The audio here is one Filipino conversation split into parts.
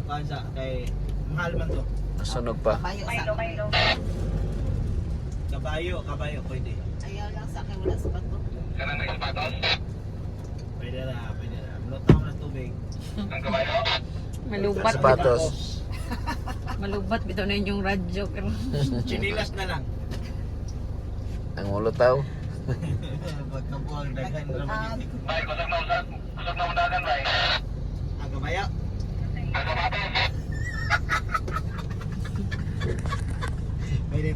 kansa kay mahal man to. Sunog pa. Kabayo pwede. Ayaw lang sa akin, wala sapatos. Pwede na. Lutaw na tubig. Malubat. Sapatos. Malubat bitaw na yung radyo. Pero Chinilas na lang. Ang ulutaw. Pagkabuhang dagan naman yun. Bay, kusog na undagan, bay. Ang kabayo. Pwede.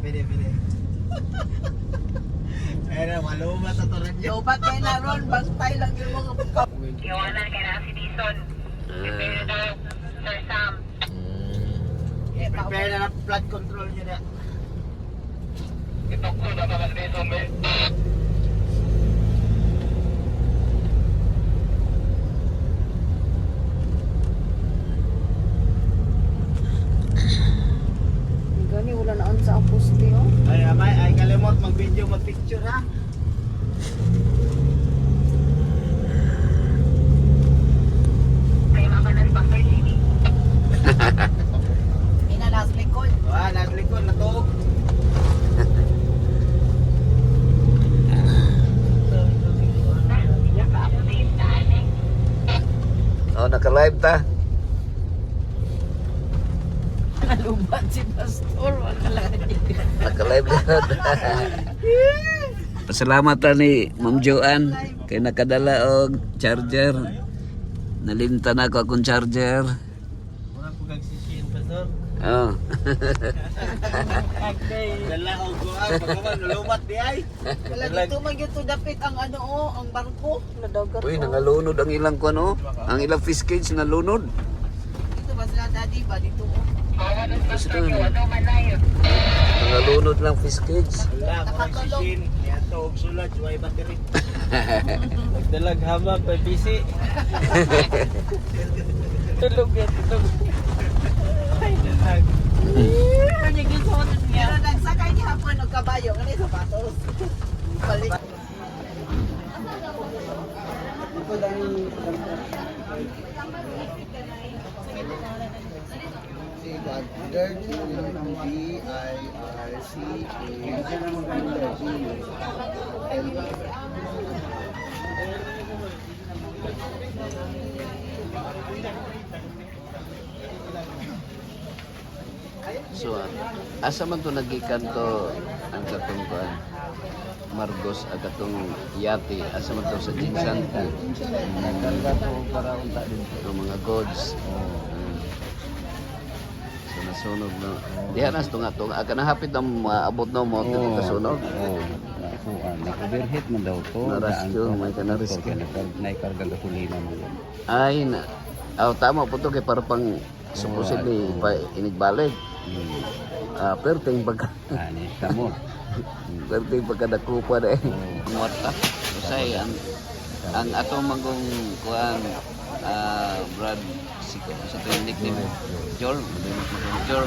Pero malumat sa turan niyo. Lobat kayo na ron, bantay lang yung mga buka. Iwanan ka na si Dison. Prepare na, Sir Sam. Prepare na flood control niyo na. Itok ko na ka si Dison, bay. gani wala na on sa poste oh. Ay, amay, ay kalimot mag-video, mag-picture ha. Ay, makanas pa, Sir Jimmy. Inalas likod. Naglikod na to. Naka-update na, ane. Oh, naka-live ta. Malubat si pastor, wala Naka-live na. Pasalamat ni Ma'am Joanne kay nakadala og charger. Nalimtan ako akong charger. Muna po kagsisiin, Pastor. Oh. Dala o guan, pagkaman, nalumat di ay. Wala dito magyuto dapit ang ano ang bangko. nadagat. Uy, nangalunod ang ilang kuno. Ang ilang fish cage nalunod. Dito ba sila daddy ba dito? Kawan ang Gusto pastor, na. ano man layo. Nangalunod lang fish cage. Wala, kung kagsisiin. Yan to, og sulad, juway battery. Nagdalag hama, pa PC. Tulog yan, tulog. Ay, dalag. Pero nagsakay ni hapon og kabayo kani sapatos. Balik. So, asa man to nagikan to ang katong kuan? Margos at katong yati. Asa man to sa Jinsan? Karga to para unta din ang mga goods. So nasunog na. Diha na tunga tunga. Aka na hapit ang maabot na mo dito kasunog. Naka-overheat man daw to. Na-rescue, may ka-na-rescue. Naikarga gasolina mo yun. Ay na. Tama po to kay para pang supposedly pa inigbalik. Perting pagka Ani, tamo. perting pagkadakupa na eh. Muwata. Usay ang ato magong kuan Brad siko sa to yung nickname Jor, Jor.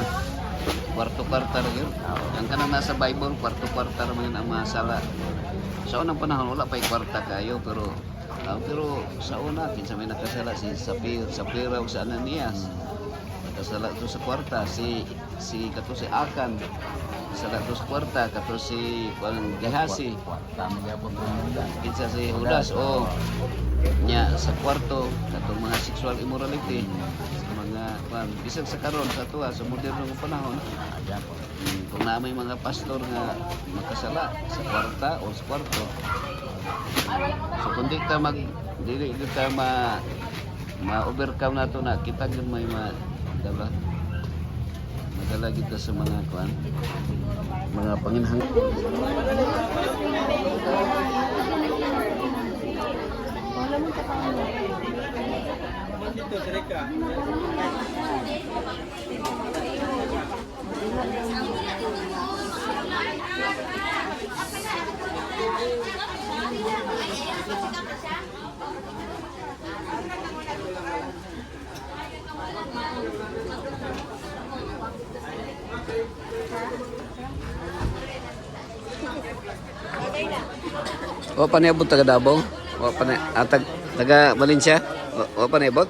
Kwarto-kwarta yun. Ang kanang nasa Bible, kwarto-kwarta man ang masala. Sa unang panahon wala pa kwarta kayo pero sa una kinsa may nakasala si Sapira ug sa Ananias. Nakasala to sa kwarta si kato si Akan. Nakasala to sa kwarta kato si Gehasi. Kinsa si Judas o nya sa kwarto katong mga sexual immorality sa mga bisag sa karon sa tuwa sa modernong panahon. Kung na may mga pastor nga makasala sa kwarta o sa kwarto. So kung di ka dili ka ma-overcome nato na kita gyud may madala kita sa mga kuan mga panginhang. Dito, direka. O paniabot taga Davao? O taga Valencia? O paniabot?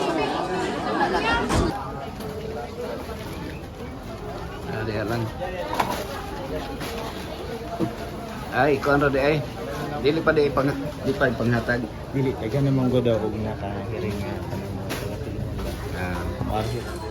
Diya lang. Ay, kuan ra di ay. Dili pa di panghatag. Dili, kaya naman ko daw kung nakahiring nga. Ah, Market.